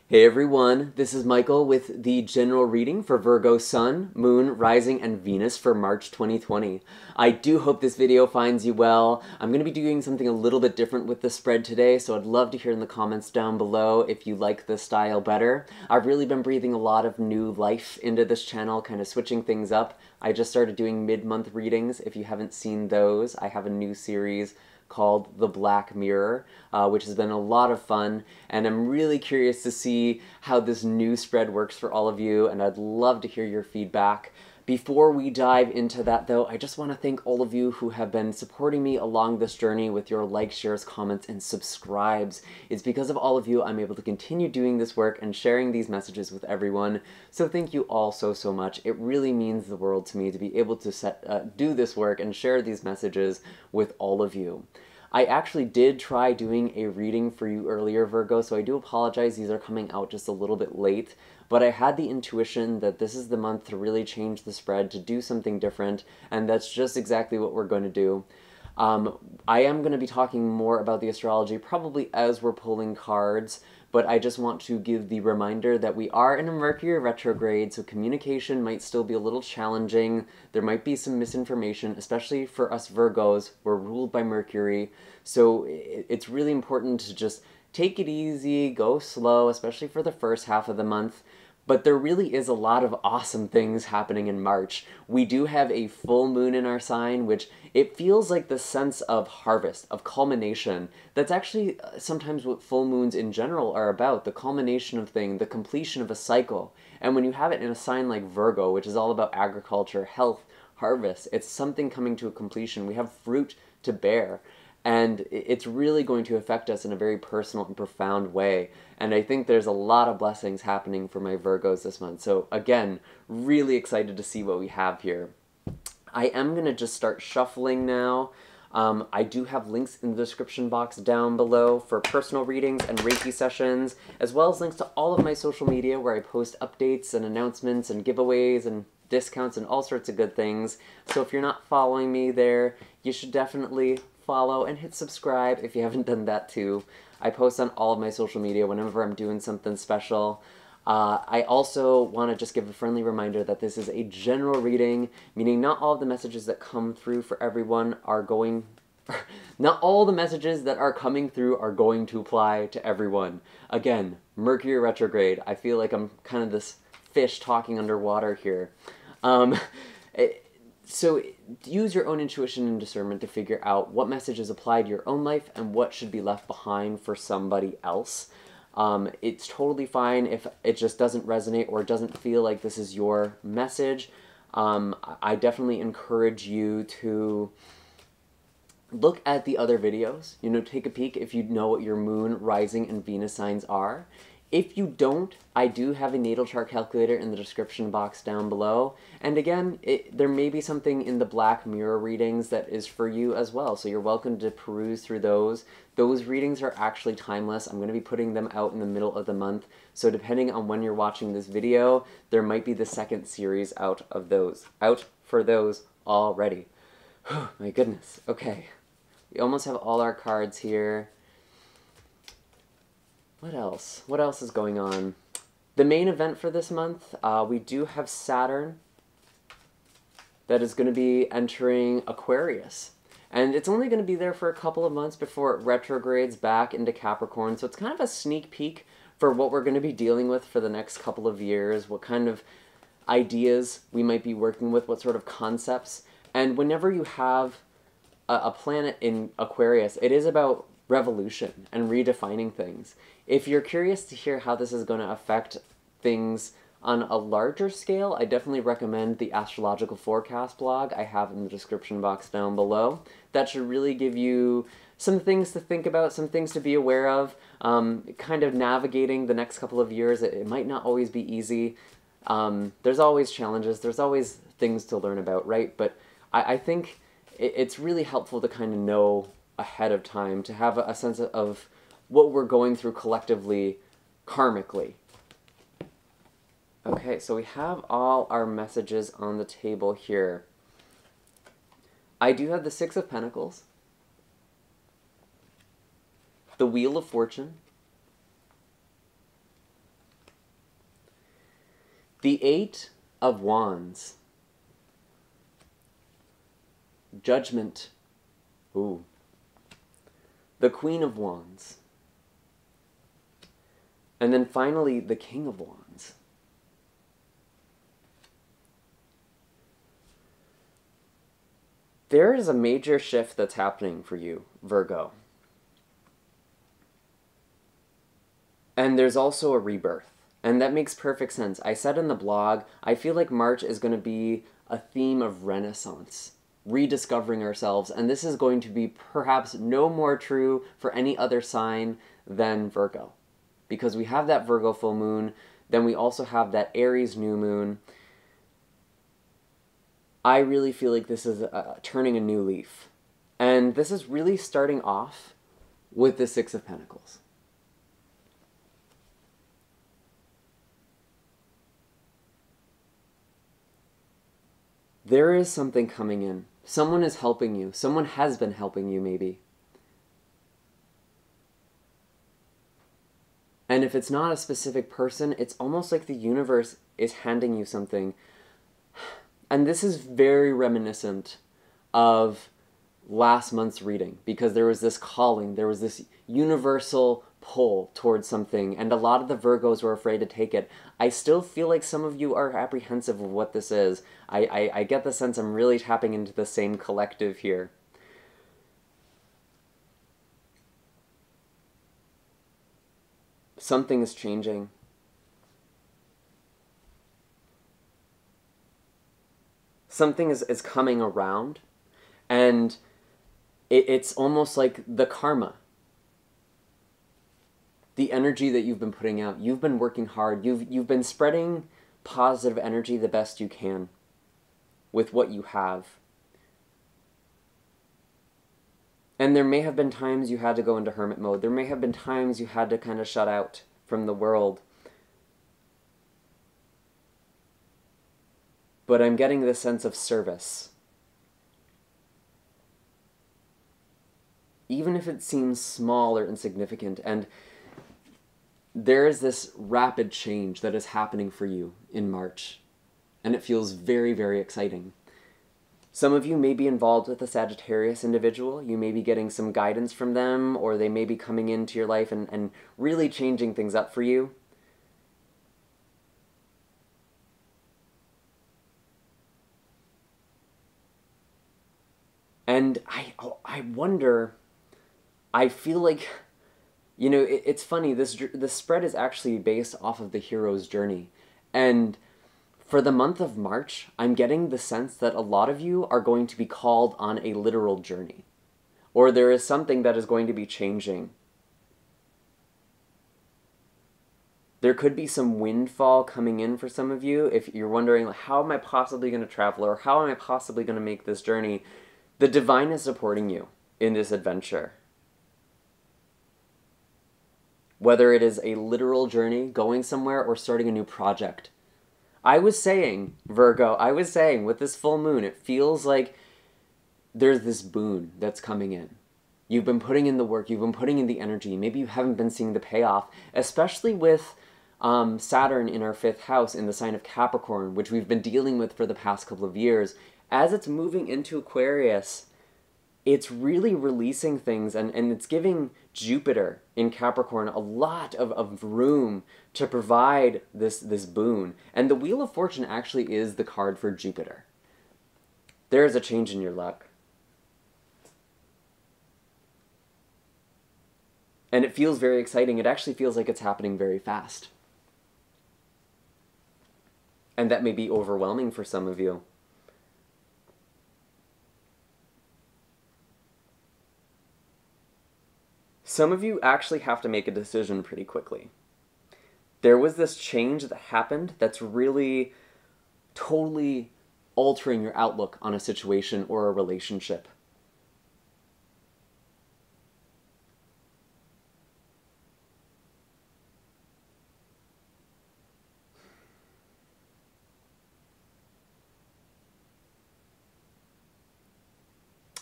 Hey everyone, this is Michael with the general reading for Virgo Sun, Moon, Rising, and Venus for March 2020. I do hope this video finds you well. I'm going to be doing something a little bit different with the spread today, so I'd love to hear in the comments down below if you like this style better. I've really been breathing a lot of new life into this channel, kind of switching things up. I just started doing mid-month readings. If you haven't seen those, I have a new series called The Black Mirror, which has been a lot of fun, and I'm really curious to see how this new spread works for all of you, and I'd love to hear your feedback. Before we dive into that though, I just want to thank all of you who have been supporting me along this journey with your likes, shares, comments, and subscribes. It's because of all of you I'm able to continue doing this work and sharing these messages with everyone, so thank you all so much. It really means the world to me to be able to do this work and share these messages with all of you. I actually did try doing a reading for you earlier, Virgo, so I do apologize. These are coming out just a little bit late, but I had the intuition that this is the month to really change the spread, to do something different, and that's just exactly what we're going to do. I am going to be talking more about the astrology probably as we're pulling cards, but I just want to give the reminder that we are in a Mercury retrograde, so communication might still be a little challenging. There might be some misinformation, especially for us Virgos. We're ruled by Mercury, so it's really important to just take it easy, go slow, especially for the first half of the month. But there really is a lot of awesome things happening in March. We do have a full moon in our sign, which it feels like the sense of harvest, of culmination. That's actually sometimes what full moons in general are about, the culmination of things, the completion of a cycle. And when you have it in a sign like Virgo, which is all about agriculture, health, harvest, it's something coming to a completion. We have fruit to bear. And it's really going to affect us in a very personal and profound way. And I think there's a lot of blessings happening for my Virgos this month. So again, really excited to see what we have here. I am going to just start shuffling now. I do have links in the description box down below for personal readings and Reiki sessions, as well as links to all of my social media where I post updates and announcements and giveaways and discounts and all sorts of good things. So if you're not following me there, you should definitely follow and hit subscribe if you haven't done that too. I post on all of my social media whenever I'm doing something special. I also want to just give a friendly reminder that this is a general reading, meaning not all of the messages that come through for everyone are going... not all the messages that are coming through are going to apply to everyone. Again, Mercury retrograde. I feel like I'm kind of this fish talking underwater here. So use your own intuition and discernment to figure out what messages apply to your own life and what should be left behind for somebody else. It's totally fine if it just doesn't resonate or doesn't feel like this is your message. I definitely encourage you to look at the other videos. You know, take a peek if you know what your moon, rising, and Venus signs are. If you don't, I do have a natal chart calculator in the description box down below. And again, there may be something in the Black Mirror readings that is for you as well, so you're welcome to peruse through those. Those readings are actually timeless. I'm going to be putting them out in the middle of the month, so depending on when you're watching this video, there might be the second series out of those. Out for those already. My goodness. Okay. We almost have all our cards here. What else? What else is going on? The main event for this month, we do have Saturn that is going to be entering Aquarius. And it's only going to be there for a couple of months before it retrogrades back into Capricorn. So it's kind of a sneak peek for what we're going to be dealing with for the next couple of years, what kind of ideas we might be working with, what sort of concepts. And whenever you have a planet in Aquarius, it is about revolution and redefining things. If you're curious to hear how this is going to affect things on a larger scale, I definitely recommend the Astrological forecast blog I have in the description box down below. That should really give you some things to think about, some things to be aware of, kind of navigating the next couple of years. It might not always be easy. There's always challenges, there's always things to learn about, right? But I think it's really helpful to kind of know ahead of time, to have a sense of what we're going through collectively, karmically. Okay, so we have all our messages on the table here. I do have the Six of Pentacles, the Wheel of Fortune, The Eight of Wands. Judgment. Ooh. The Queen of Wands. And then finally, the King of Wands. There is a major shift that's happening for you, Virgo. And there's also a rebirth. And that makes perfect sense. I said in the blog, I feel like March is going to be a theme of renaissance, rediscovering ourselves. And this is going to be perhaps no more true for any other sign than Virgo. Because we have that Virgo full moon, then we also have that Aries new moon. I really feel like this is turning a new leaf. And this is really starting off with the Six of Pentacles. There is something coming in. Someone is helping you. Someone has been helping you, maybe. And if it's not a specific person, it's almost like the universe is handing you something. And this is very reminiscent of last month's reading, because there was this calling, there was this universal pull towards something, and a lot of the Virgos were afraid to take it. I still feel like some of you are apprehensive of what this is. I get the sense I'm really tapping into the same collective here. Something is changing. Something is coming around, and it's almost like the karma. The energy that you've been putting out. You've been working hard. You've been spreading positive energy the best you can with what you have. And there may have been times you had to go into hermit mode. There may have been times you had to kind of shut out from the world. But I'm getting this sense of service. Even if it seems small or insignificant. And there is this rapid change that is happening for you in March. And it feels very, very exciting. Some of you may be involved with a Sagittarius individual. You may be getting some guidance from them, or they may be coming into your life and really changing things up for you. And I wonder, I feel like, you know, it's funny, this spread is actually based off of the hero's journey. And for the month of March, I'm getting the sense that a lot of you are going to be called on a literal journey. Or there is something that is going to be changing. There could be some windfall coming in for some of you if you're wondering, like, how am I possibly going to travel, or how am I possibly going to make this journey? The divine is supporting you in this adventure. Whether it is a literal journey, going somewhere, or starting a new project. I was saying, Virgo, with this full moon, it feels like there's this boon that's coming in. You've been putting in the work, you've been putting in the energy, maybe you haven't been seeing the payoff, especially with Saturn in our 5th house in the sign of Capricorn, which we've been dealing with for the past couple of years. As it's moving into Aquarius, it's really releasing things, and it's giving Jupiter in Capricorn a lot of room to provide this boon. And the Wheel of Fortune actually is the card for Jupiter. There is a change in your luck. And it feels very exciting. It actually feels like it's happening very fast. And that may be overwhelming for some of you. Some of you actually have to make a decision pretty quickly. There was this change that happened that's really totally altering your outlook on a situation or a relationship.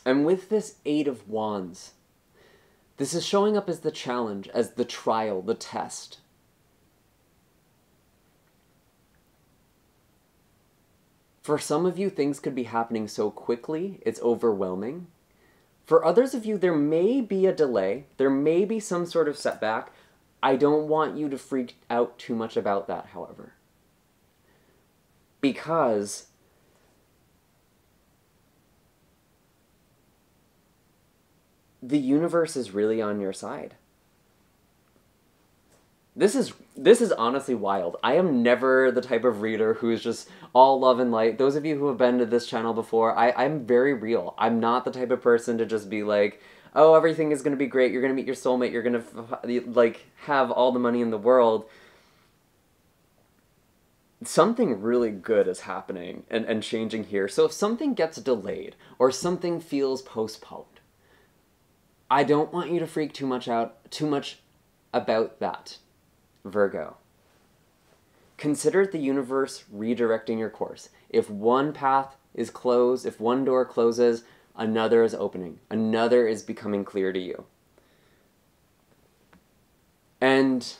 And with this Eight of Wands, this is showing up as the challenge, as the trial, the test. For some of you, things could be happening so quickly, it's overwhelming. For others of you, there may be a delay. There may be some sort of setback. I don't want you to freak out too much about that, however. Because the universe is really on your side. This is honestly wild. I am never the type of reader who is just all love and light. Those of you who have been to this channel before, I'm very real. I'm not the type of person to just be like, oh, everything is going to be great. You're going to meet your soulmate. You're going to like have all the money in the world. Something really good is happening and changing here. So if something gets delayed or something feels postponed, I don't want you to freak too much about that. Virgo. Consider the universe redirecting your course. If one path is closed, if one door closes, another is opening. Another is becoming clear to you. And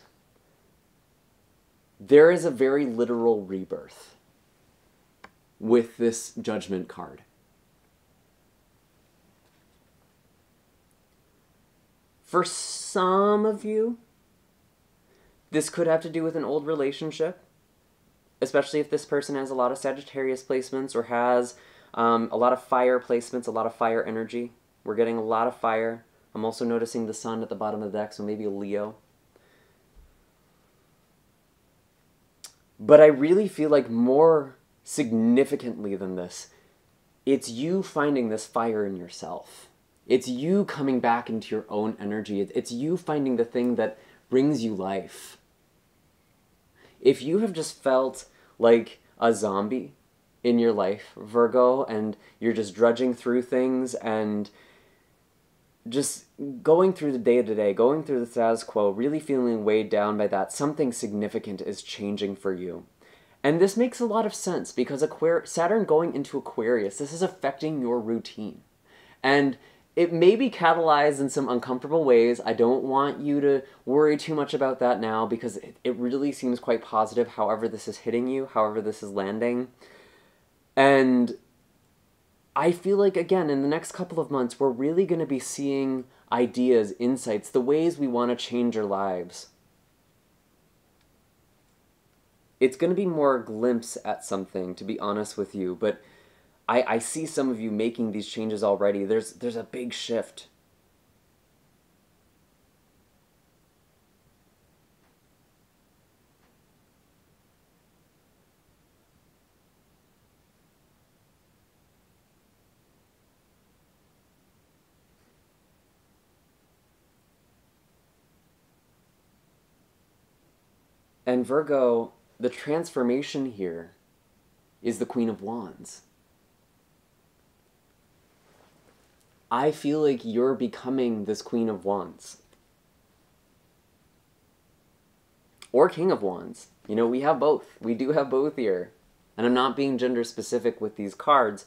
there is a very literal rebirth with this Judgment card. For some of you, this could have to do with an old relationship, especially if this person has a lot of Sagittarius placements or has a lot of fire placements, a lot of fire energy. We're getting a lot of fire. I'm also noticing the sun at the bottom of the deck, so maybe a Leo. But I really feel like more significantly than this, it's you finding this fire in yourself. It's you coming back into your own energy. It's you finding the thing that brings you life. If you have just felt like a zombie in your life, Virgo, and you're just drudging through things and just going through the day-to-day, going through the status quo, really feeling weighed down by that, something significant is changing for you. And this makes a lot of sense because Saturn going into Aquarius, this is affecting your routine. And it may be catalyzed in some uncomfortable ways. I don't want you to worry too much about that now because it really seems quite positive however this is hitting you, however this is landing. And I feel like, again, in the next couple of months, we're really going to be seeing ideas, insights, the ways we want to change our lives. It's going to be more a glimpse at something, to be honest with you, but I see some of you making these changes already. There's a big shift. And Virgo, the transformation here is the Queen of Wands. I feel like you're becoming this Queen of Wands. Or King of Wands. You know, we have both. We do have both here. And I'm not being gender specific with these cards.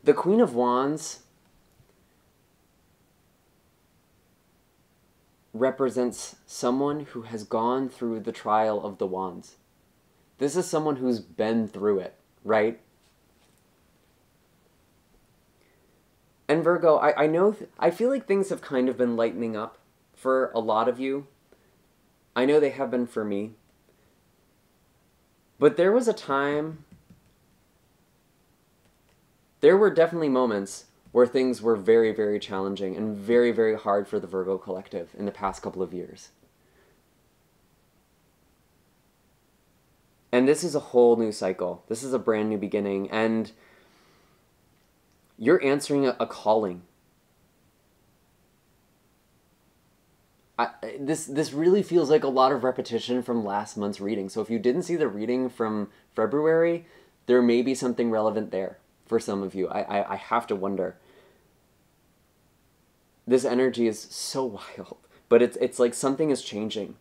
The Queen of Wands represents someone who has gone through the trial of the wands. This is someone who's been through it, right? And Virgo, I feel like things have kind of been lightening up for a lot of you. I know they have been for me. But there was a time, there were definitely moments where things were very, very challenging and very, very hard for the Virgo collective in the past couple of years. And this is a whole new cycle. This is a brand new beginning, and you're answering a calling. This really feels like a lot of repetition from last month's reading. So if you didn't see the reading from February, there may be something relevant there for some of you. I have to wonder. This energy is so wild, but it's like something is changing.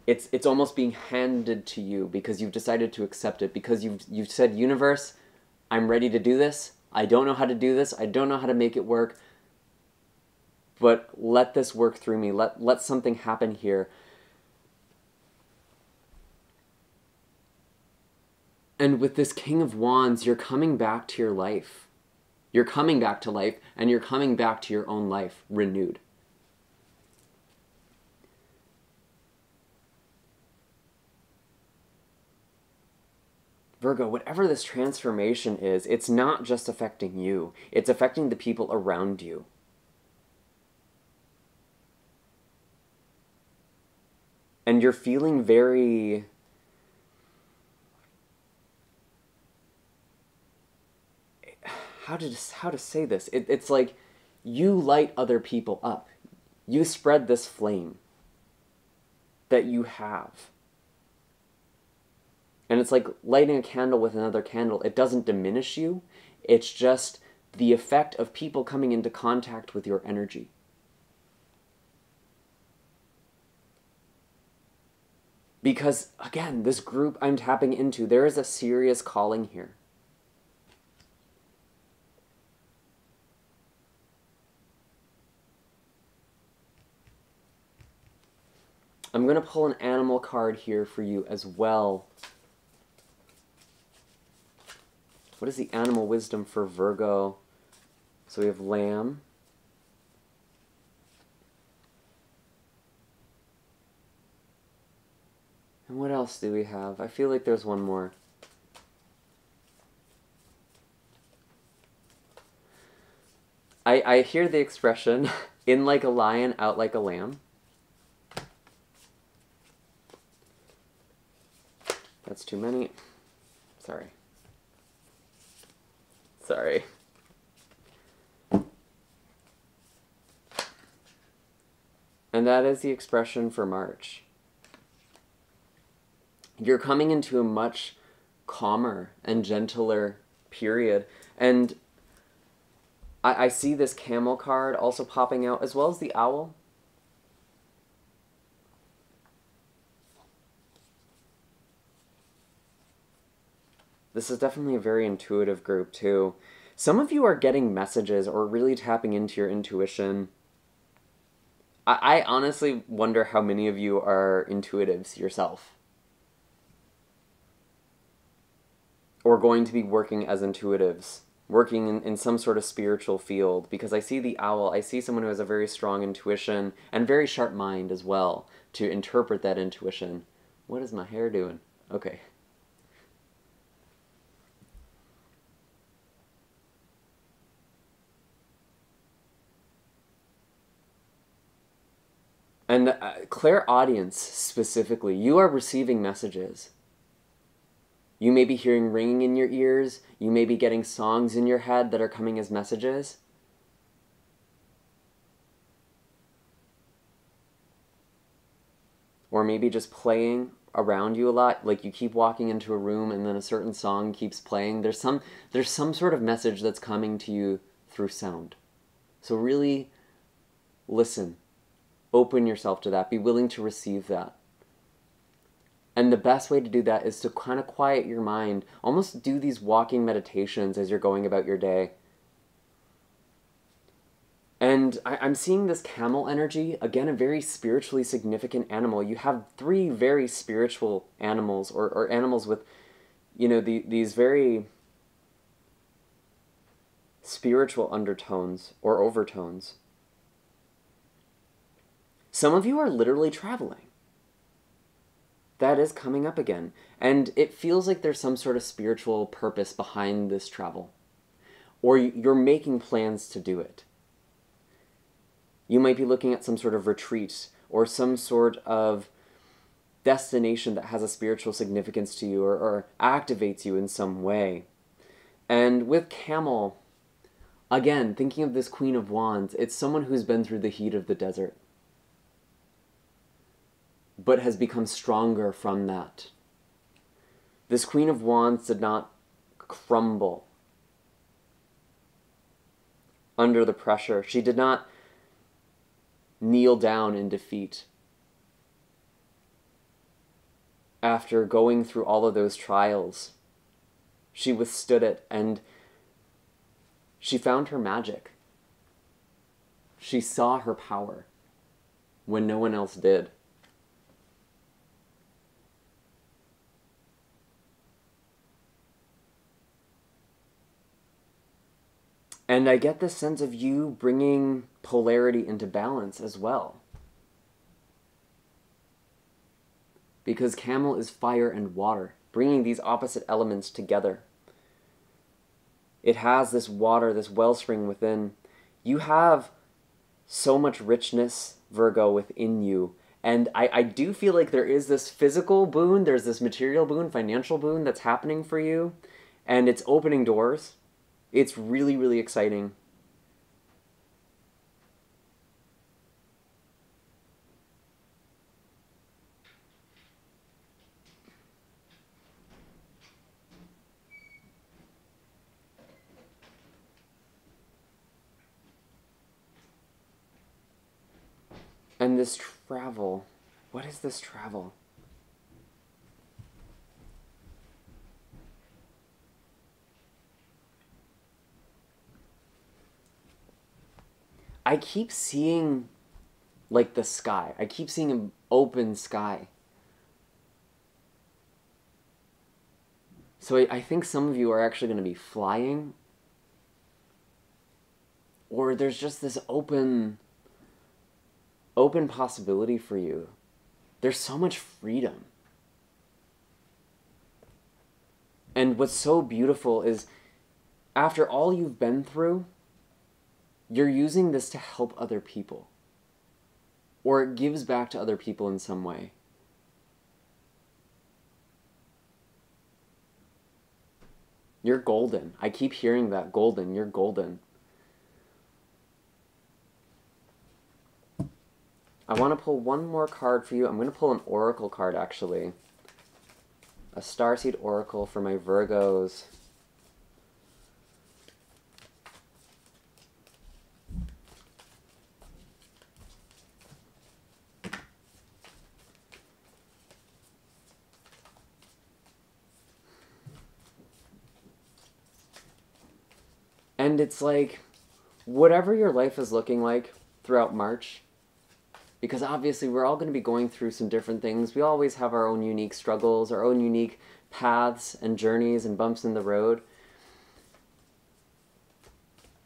It's almost being handed to you because you've decided to accept it, because you've said, universe, I'm ready to do this. I don't know how to do this. I don't know how to make it work. But let this work through me. Let something happen here. And with this King of Wands, you're coming back to your life. You're coming back to life, and you're coming back to your own life renewed. Virgo, whatever this transformation is, it's not just affecting you. It's affecting the people around you. And you're feeling very... How to say this? It's like you light other people up. You spread this flame that you have. And it's like lighting a candle with another candle. It doesn't diminish you. It's just the effect of people coming into contact with your energy. Because, again, this group I'm tapping into, there is a serious calling here. I'm going to pull an animal card here for you as well. What is the animal wisdom for Virgo? So we have lamb. And what else do we have? I feel like there's one more. I hear the expression, in like a lion, out like a lamb. That's too many. Sorry. Sorry. And that is the expression for March. You're coming into a much calmer and gentler period. And I see this camel card also popping out, as well as the owl. This is definitely a very intuitive group, too. Some of you are getting messages or really tapping into your intuition. I honestly wonder how many of you are intuitives yourself. Or going to be working as intuitives. Working in some sort of spiritual field. Because I see the owl, I see someone who has a very strong intuition and very sharp mind as well to interpret that intuition. What is my hair doing? Okay. And clairaudience specifically, you are receiving messages. You may be hearing ringing in your ears. You may be getting songs in your head that are coming as messages. Or maybe just playing around you a lot. Like you keep walking into a room and then a certain song keeps playing. There's some sort of message that's coming to you through sound. So really listen. Open yourself to that. Be willing to receive that. And the best way to do that is to kind of quiet your mind. Almost do these walking meditations as you're going about your day. And I'm seeing this camel energy. Again, a very spiritually significant animal. You have 3 very spiritual animals, or animals with, you know, these very spiritual undertones or overtones. Some of you are literally traveling. That is coming up again. And it feels like there's some sort of spiritual purpose behind this travel. Or you're making plans to do it. You might be looking at some sort of retreat or some sort of destination that has a spiritual significance to you or activates you in some way. And with camel, again, thinking of this Queen of Wands, it's someone who's been through the heat of the desert, but has become stronger from that. This Queen of Wands did not crumble under the pressure. She did not kneel down in defeat. After going through all of those trials, she withstood it and she found her magic. She saw her power when no one else did. And I get this sense of you bringing polarity into balance as well. Because Camel is fire and water, bringing these opposite elements together. It has this water, this wellspring within. You have so much richness, Virgo, within you. And I do feel like there is this physical boon, there's this material boon, financial boon that's happening for you. And it's opening doors. It's really, really exciting. And this travel, what is this travel? I keep seeing, like, the sky. I keep seeing an open sky. So I think some of you are actually going to be flying. Or there's just this open possibility for you. There's so much freedom. And what's so beautiful is, after all you've been through, you're using this to help other people. Or it gives back to other people in some way. You're golden. I keep hearing that. Golden. You're golden. I want to pull one more card for you. I'm going to pull an oracle card, actually. A Starseed oracle for my Virgos. And it's like, whatever your life is looking like throughout March, because obviously we're all going to be going through some different things. We always have our own unique struggles, our own unique paths and journeys and bumps in the road.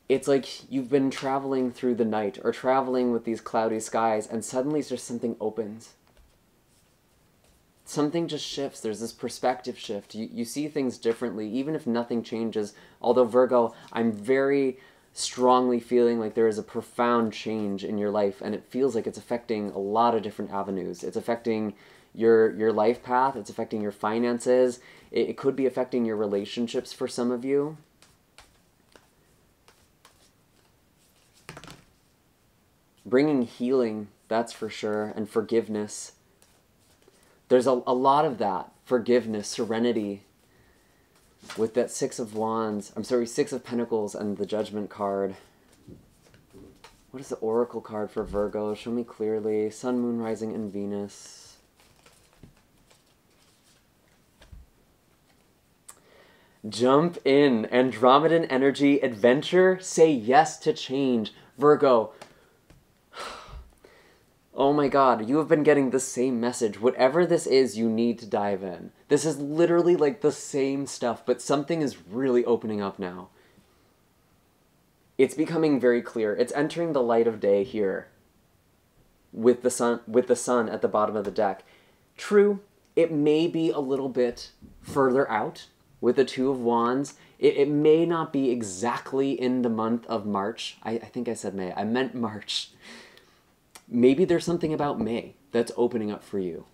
It's like you've been traveling through the night or traveling with these cloudy skies, and suddenly just something opens. Something just shifts. There's this perspective shift. You see things differently, even if nothing changes. Although, Virgo, I'm very strongly feeling like there is a profound change in your life, and it feels like it's affecting a lot of different avenues. It's affecting your life path. It's affecting your finances. It could be affecting your relationships for some of you. Bringing healing, that's for sure, and forgiveness. There's a lot of that. Forgiveness, serenity. With that Six of Pentacles and the Judgment card. What is the Oracle card for Virgo? Show me clearly. Sun, Moon, Rising, and Venus. Jump in. Andromedan energy, adventure, say yes to change. Virgo. Oh my God, you have been getting the same message. Whatever this is, you need to dive in. This is literally like the same stuff, but something is really opening up now. It's becoming very clear. It's entering the light of day here with the sun at the bottom of the deck. True, it may be a little bit further out with the Two of Wands. It may not be exactly in the month of March. I think I said May. I meant March. Maybe there's something about May that's opening up for you.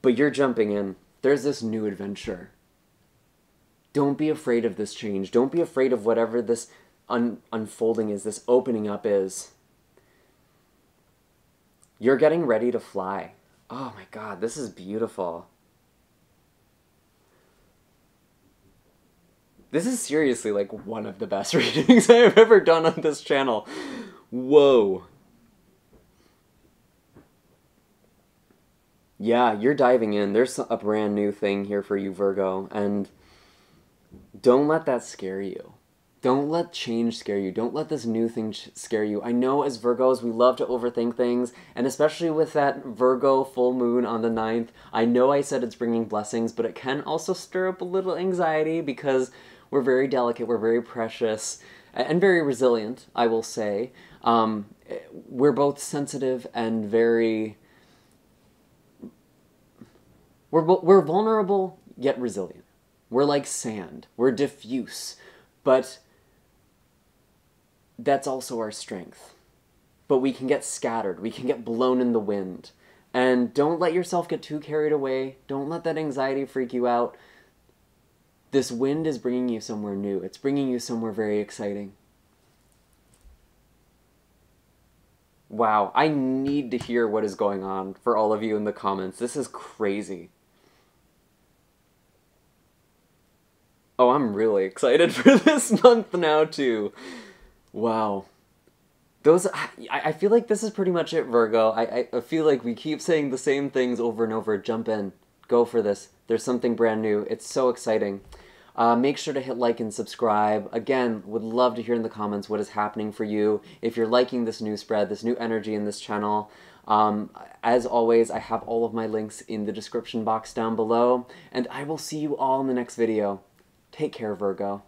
But you're jumping in. There's this new adventure. Don't be afraid of this change. Don't be afraid of whatever this unfolding is, this opening up is. You're getting ready to fly. Oh my God, this is beautiful. This is seriously like one of the best readings I have ever done on this channel. Whoa. Yeah, you're diving in. There's a brand new thing here for you, Virgo. And don't let that scare you. Don't let change scare you. Don't let this new thing scare you. I know as Virgos, we love to overthink things, and especially with that Virgo full moon on the 9th, I know I said it's bringing blessings, but it can also stir up a little anxiety because we're very delicate, we're very precious, and very resilient, I will say. We're both sensitive and very... We're vulnerable, yet resilient. We're like sand. We're diffuse. But that's also our strength. But we can get scattered. We can get blown in the wind. And don't let yourself get too carried away. Don't let that anxiety freak you out. This wind is bringing you somewhere new. It's bringing you somewhere very exciting. Wow, I need to hear what is going on for all of you in the comments. This is crazy. Oh, I'm really excited for this month now, too. Wow. I feel like this is pretty much it, Virgo. I feel like we keep saying the same things over and over. Jump in. Go for this. There's something brand new. It's so exciting. Make sure to hit like and subscribe. Again, would love to hear in the comments what is happening for you. If you're liking this new spread, this new energy in this channel. As always, I have all of my links in the description box down below. And I will see you all in the next video. Take care, Virgo.